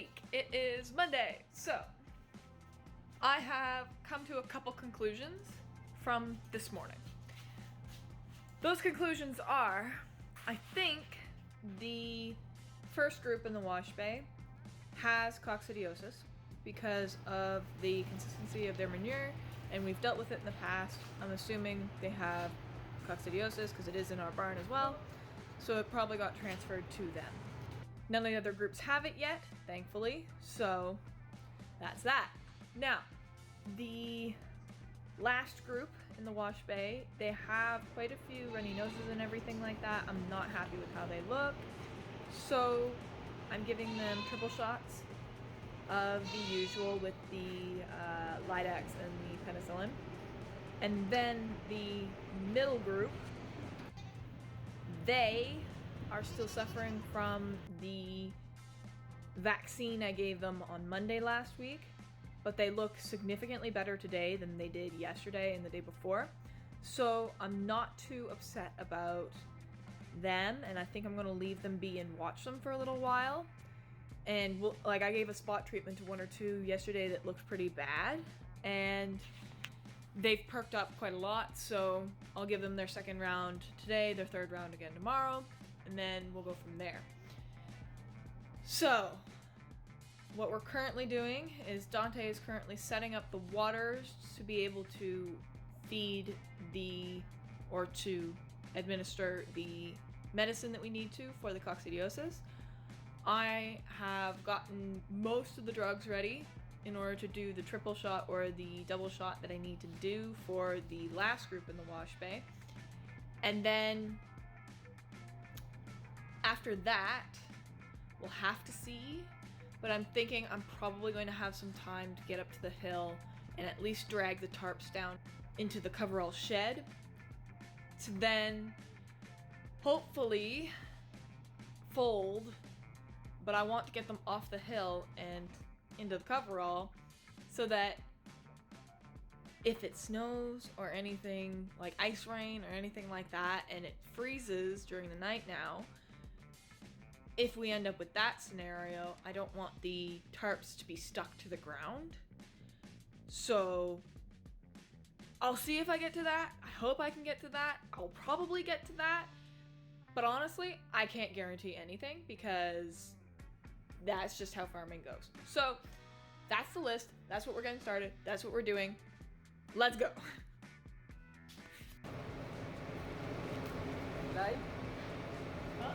week. It is Monday, so I have come to a couple conclusions from this morning. Those conclusions are, I think the first group in the wash bay has coccidiosis because of the consistency of their manure, and we've dealt with it in the past. I'm assuming they have coccidiosis because it is in our barn as well, so it probably got transferred to them. None of the other groups have it yet, thankfully, so that's that. Now, the last group in the wash bay, they have quite a few runny noses and everything like that. I'm not happy with how they look, so I'm giving them triple shots of the usual with the Lidax and the penicillin. And then the middle group, they are still suffering from the vaccine I gave them on Monday last week, but they look significantly better today than they did yesterday and the day before. So I'm not too upset about them, and I think I'm gonna leave them be and watch them for a little while. And I gave a spot treatment to one or two yesterday that looked pretty bad, and they've perked up quite a lot, so I'll give them their second round today, their third round again tomorrow, and then we'll go from there. So, what we're currently doing is Dante is currently setting up the waters to be able to feed or to administer the medicine that we need to for the coccidiosis. I have gotten most of the drugs ready in order to do the triple shot or the double shot that I need to do for the last group in the wash bay. And then after that, we'll have to see, but I'm thinking I'm probably going to have some time to get up to the hill and at least drag the tarps down into the coverall shed to then hopefully fold, but I want to get them off the hill and into the coverall so that if it snows or anything like ice rain or anything like that and it freezes during the night now, if we end up with that scenario, I don't want the tarps to be stuck to the ground. So I'll see if I get to that. I hope I can get to that. I'll probably get to that. But honestly, I can't guarantee anything because that's just how farming goes. So that's the list. That's what we're getting started. That's what we're doing. Let's go. Đấy. Huh?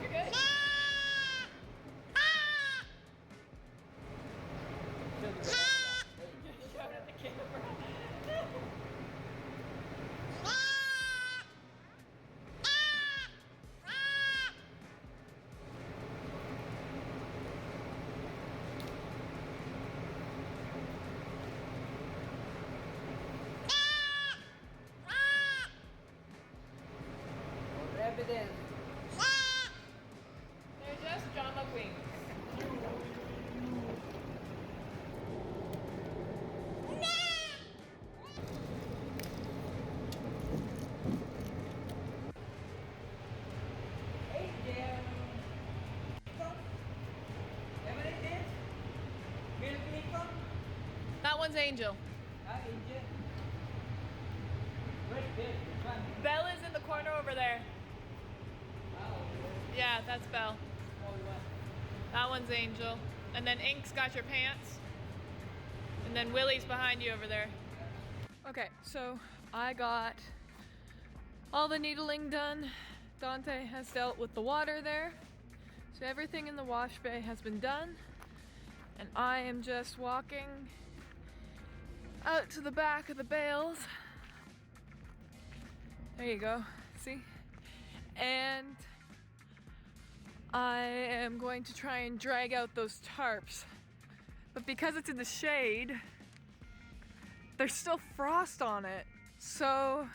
You're good. Shout at the camera. Evidence. They're just drama queens. Hey, dear. Evidence is? Milk come? That one's Angel. Angel. Where's Bill? Which one? Belle is in the corner over there. Oh, Yeah, that's Belle. small one. That one's Angel. And then Ink's got your pants. And then Willie's behind you over there. Okay, so I got all the needling done. Dante has dealt with the water there. So everything in the wash bay has been done. And I am just walking out to the back of the bales. There you go, see? And I am going to try and drag out those tarps. But because it's in the shade, there's still frost on it. So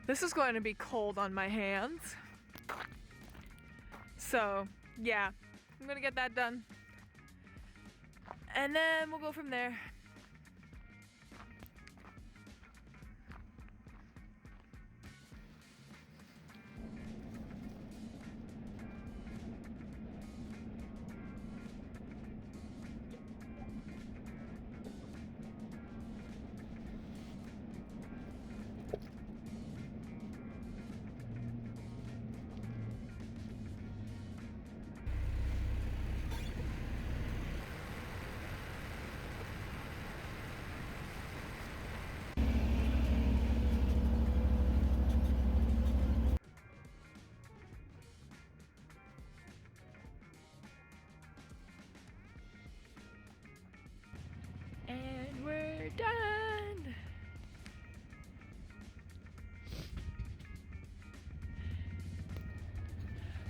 this is going to be cold on my hands. So yeah, I'm gonna get that done. And then we'll go from there.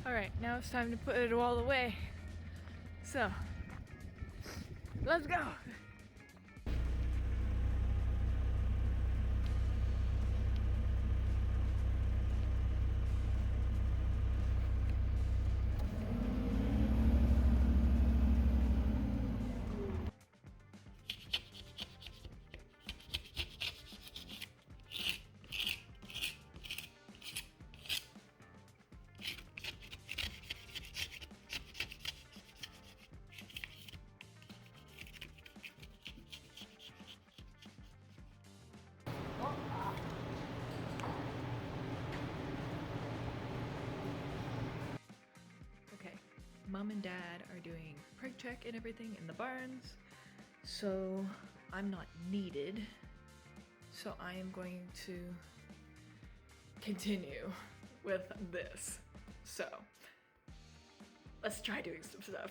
Alright, now it's time to put it all away. So, let's go! Okay, Mom and Dad are doing preg check and everything in the barns, so I'm not needed. So I am going to continue with this. So let's try doing some stuff.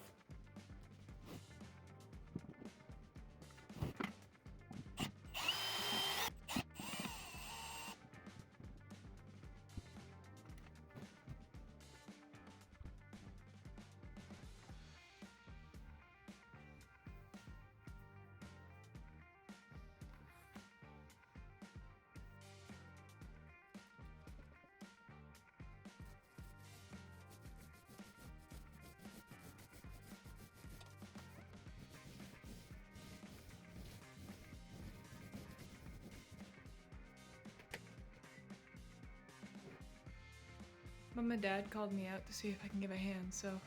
Mom and Dad called me out to see if I can give a hand, so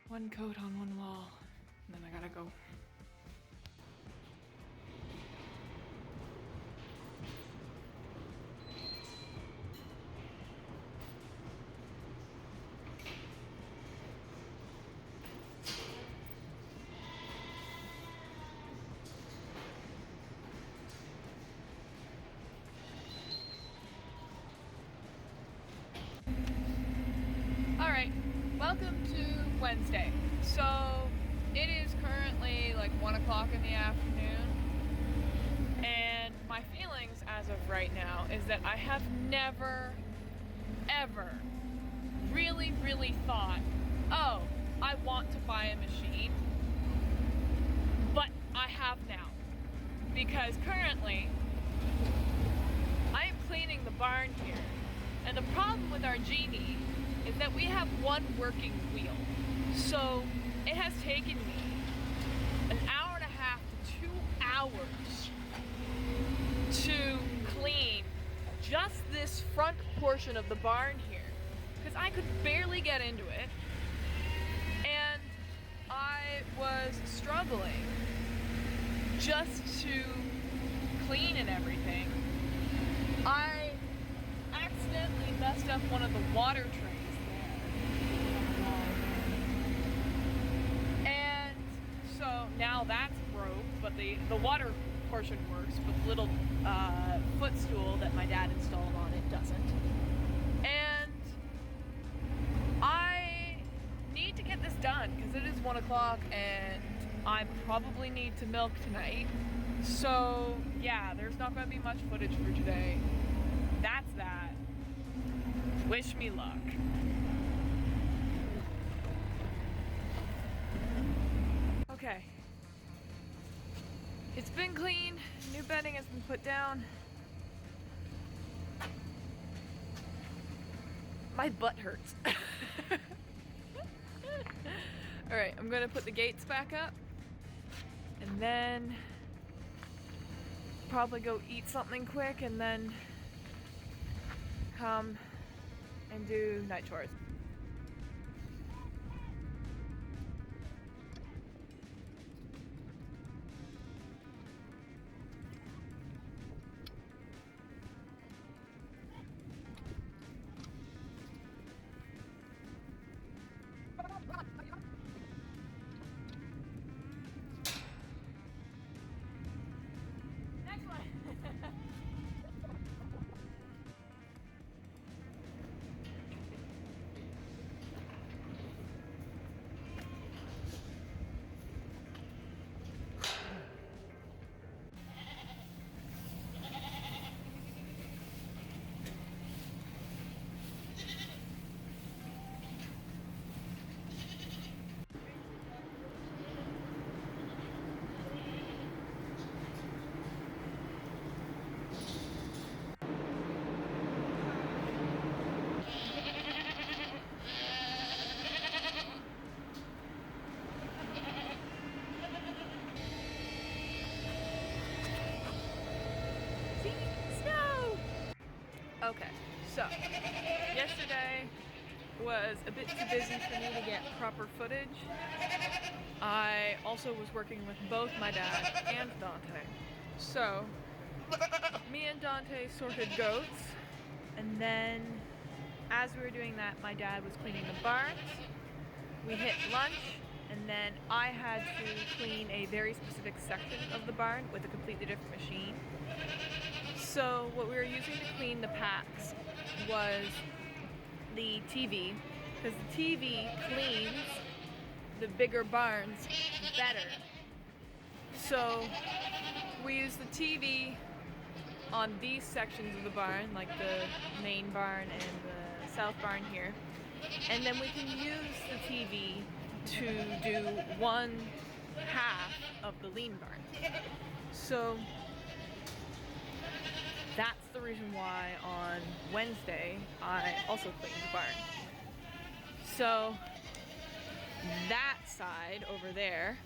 one coat on one wall, and then I gotta go. Alright, welcome to Wednesday. So it is currently like 1 o'clock in the afternoon, and my feelings as of right now is that I have never, ever really thought, oh, I want to buy a machine, but I have now. Because currently, I am cleaning the barn here, and the problem with our Genie is that we have one working wheel. So it has taken me an hour and a half to 2 hours to clean just this front portion of the barn here, because I could barely get into it, and I was struggling just to clean and everything. I accidentally messed up one of the water trays there. And so now that's broke, but the water portion works, but the little footstool that my dad installed on it doesn't. And I need to get this done because it is 1 o'clock and I probably need to milk tonight. So yeah, there's not going to be much footage for today. That's that. Wish me luck. Okay. It's been cleaned. New bedding has been put down. My butt hurts. Alright, I'm going to put the gates back up. And then probably go eat something quick and then come and do night chores. Next one. Okay, so yesterday was a bit too busy for me to get proper footage. I also was working with both my dad and Dante. So me and Dante sorted goats, and then as we were doing that, my dad was cleaning the barns. We hit lunch, and then I had to clean a very specific section of the barn with a completely different machine. So what we were using to clean the packs was the TV, because the TV cleans the bigger barns better. So we use the TV on these sections of the barn, like the main barn and the south barn here, and then we can use the TV to do one half of the lean barn. So that's the reason why on Wednesday I also cleaned the barn. So that side over there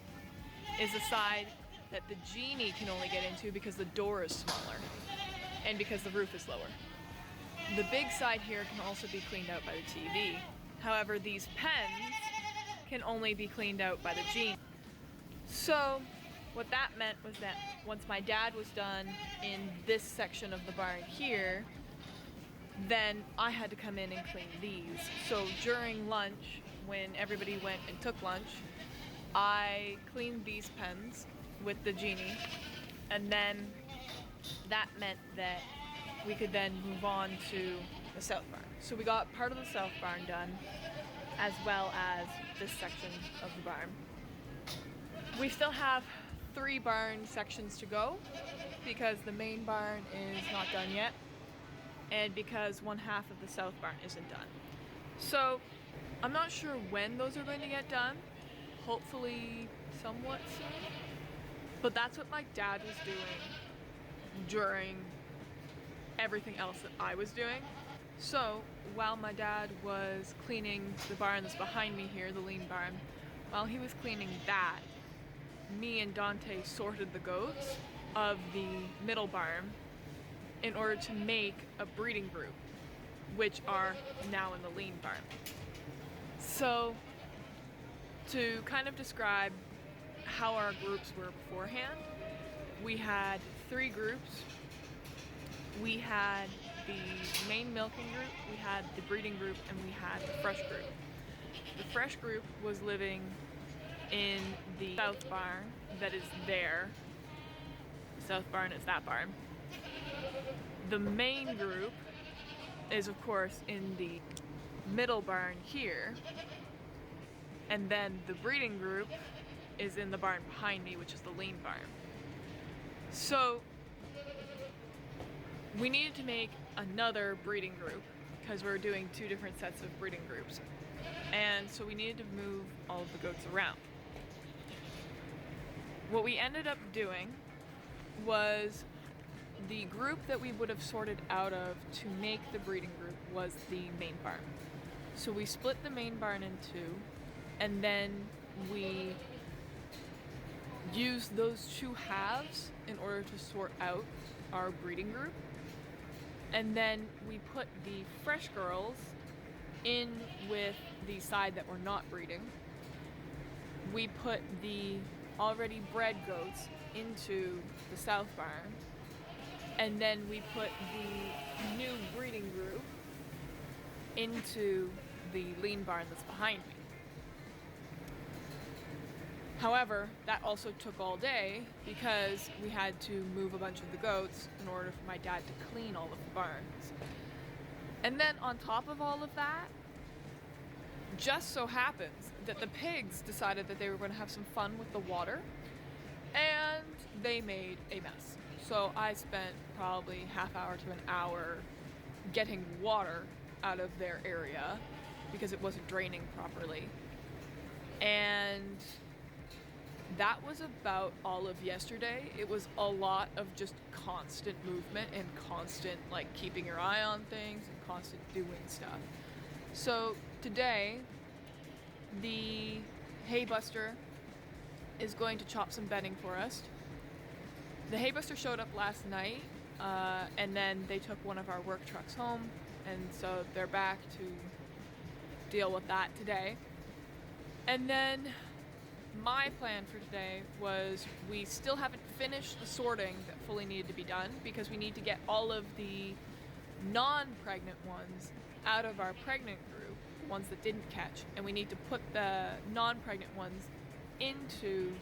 is a side that the genie can only get into because the door is smaller and because the roof is lower. The big side here can also be cleaned out by the TV. However, these pens can only be cleaned out by the genie. So what that meant was that once my dad was done in this section of the barn here, then I had to come in and clean these. So during lunch, when everybody went and took lunch, I cleaned these pens with the genie, and then that meant that we could then move on to the south barn. So we got part of the south barn done, as well as this section of the barn. We still have 3 barn sections to go because the main barn is not done yet, and because one half of the south barn isn't done. So I'm not sure when those are going to get done. Hopefully somewhat soon. But that's what my dad was doing during everything else that I was doing. So while my dad was cleaning the barn that's behind me here, the lean barn, while he was cleaning that, me and Dante sorted the goats of the middle barn in order to make a breeding group, which are now in the lean barn. So to kind of describe how our groups were beforehand, we had 3 groups. We had the main milking group, we had the breeding group, and we had the fresh group. The fresh group was living in the south barn that is there. The south barn is that barn. The main group is of course in the middle barn here, and then the breeding group is in the barn behind me, which is the lean barn. So we needed to make another breeding group because we're doing 2 different sets of breeding groups, and so we needed to move all of the goats around. What we ended up doing was the group that we would have sorted out of to make the breeding group was the main barn. So we split the main barn in 2, and then we used those 2 halves in order to sort out our breeding group. And then we put the fresh girls in with the side that were not breeding. We put the already bred goats into the south barn, and then we put the new breeding group into the lean barn that's behind me. However, that also took all day because we had to move a bunch of the goats in order for my dad to clean all of the barns. And then on top of all of that, just so happens that the pigs decided that they were going to have some fun with the water, and they made a mess. So I spent probably half hour to an hour getting water out of their area because it wasn't draining properly. And that was about all of yesterday. It was a lot of just constant movement and constant like keeping your eye on things and constant doing stuff. So today, the hay buster is going to chop some bedding for us. The hay buster showed up last night and then they took one of our work trucks home, and so they're back to deal with that today. And then my plan for today was we still haven't finished the sorting that fully needed to be done because we need to get all of the non-pregnant ones out of our pregnant group, the ones that didn't catch, and we need to put the non-pregnant ones into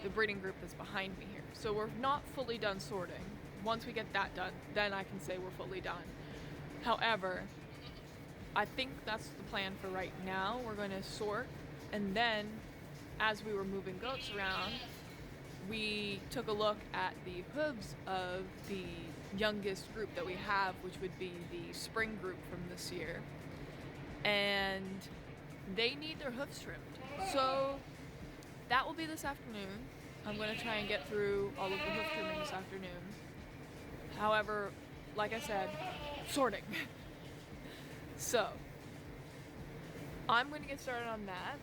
the breeding group that's behind me here. So we're not fully done sorting. Once we get that done, then I can say we're fully done. However, I think that's the plan for right now. We're going to sort, and then as we were moving goats around, we took a look at the hooves of the youngest group that we have, which would be the spring group from this year, and they need their hooves trimmed. So that will be this afternoon. I'm going to try and get through all of the hoof trimming this afternoon. However, like I said, sorting. So I'm going to get started on that.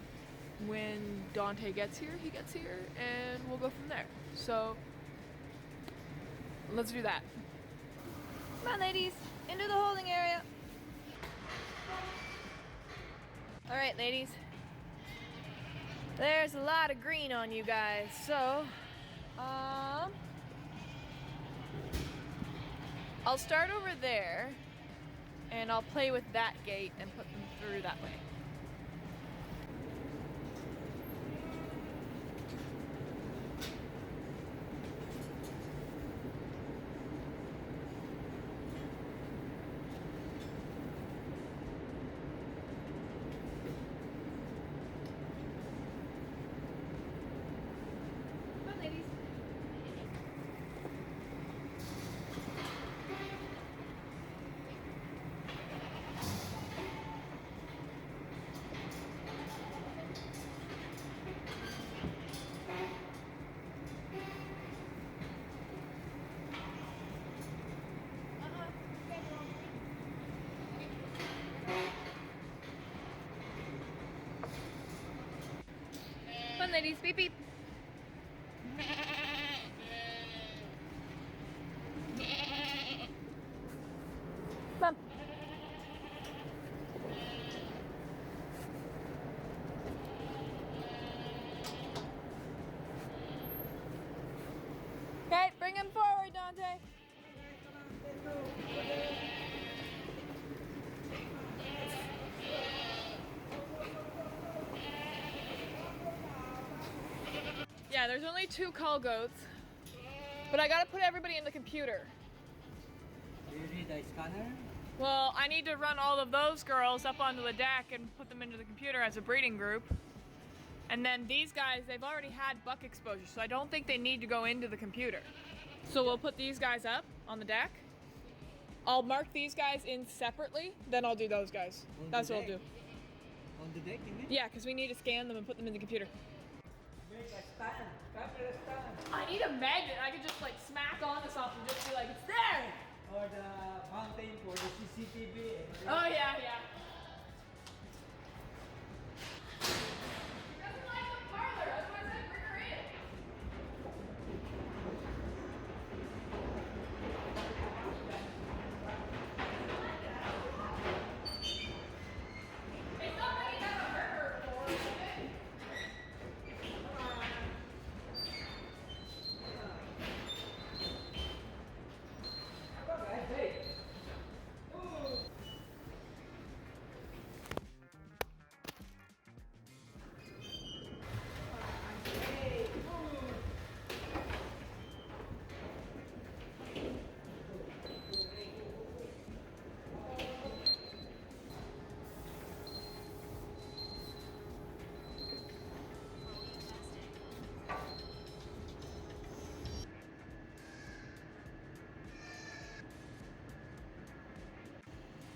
When Dante gets here, he gets here, and we'll go from there. So let's do that. Come on, ladies, into the holding area. All right, ladies. There's a lot of green on you guys, so I'll start over there, and I'll play with that gate and put them through that way. Come on, ladies, beep beep. Come on. Okay, bring him forward, Dante. Yeah, there's only 2 call goats, but I gotta put everybody in the computer. Do you need a scanner? Well, I need to run all of those girls up onto the deck and put them into the computer as a breeding group. And then these guys, they've already had buck exposure, so I don't think they need to go into the computer. So we'll put these guys up on the deck. I'll mark these guys in separately, then I'll do those guys. That's what I'll do. On the deck, you mean? Yeah, because we need to scan them and put them in the computer. Make a stand. Camera stand. I need a magnet. I could just like smack onto something and just be like, it's there! Or the mountain for the CCTV. Oh yeah, yeah. She doesn't like the parlor, that's why I said bring her in. It's not like you never heard her before, is it? Hey.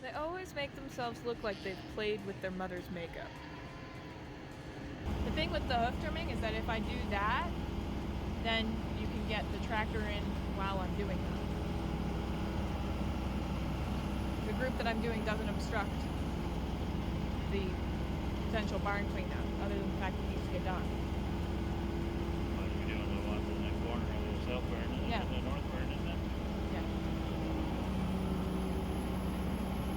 They always make themselves look like they've played with their mother's makeup. The thing with the hoof trimming is that if I do that, then you can get the tractor in while I'm doing that. The group that I'm doing doesn't obstruct the potential barn cleanup, other than the fact it needs to get done. What are we doing? The ones in the corner of the south burn and Yeah. the north burn, isn't it? Yeah.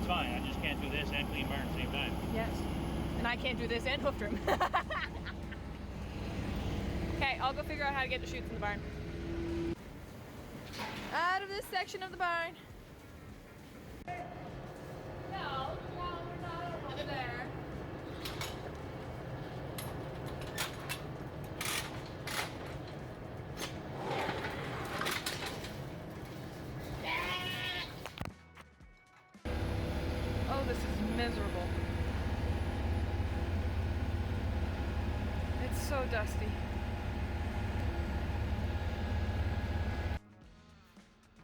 fine. I just can't do this and clean barn at the same time. Yes. And I can't do this and hoof trim. Okay, I'll go figure out how to get the chutes in the barn. Out of this section of the barn. No, we're not over there. Oh, this is miserable. It's so dusty.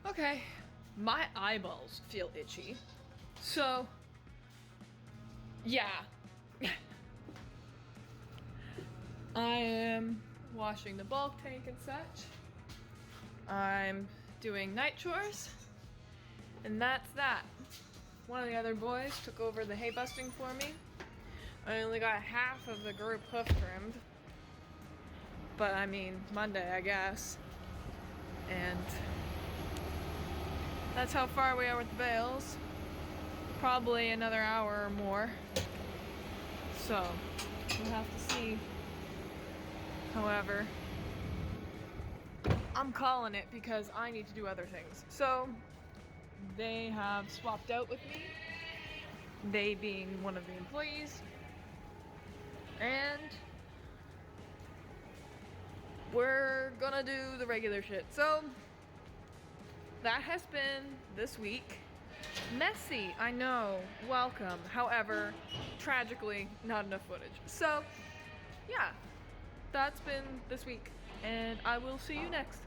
Okay, my eyeballs feel itchy. So, yeah. I am washing the bulk tank and such. I'm doing night chores. And that's that. One of the other boys took over the hay busting for me. I only got half of the group hoof trimmed. But I mean, Monday, I guess. And that's how far we are with the bales. Probably another hour or more. So, we'll have to see. However, I'm calling it because I need to do other things. So, they have swapped out with me. They being one of the employees. And we're gonna do the regular shit. So, that has been this week. Messy, I know, welcome. However, tragically, not enough footage. So, yeah, that's been this week, and I will see you next.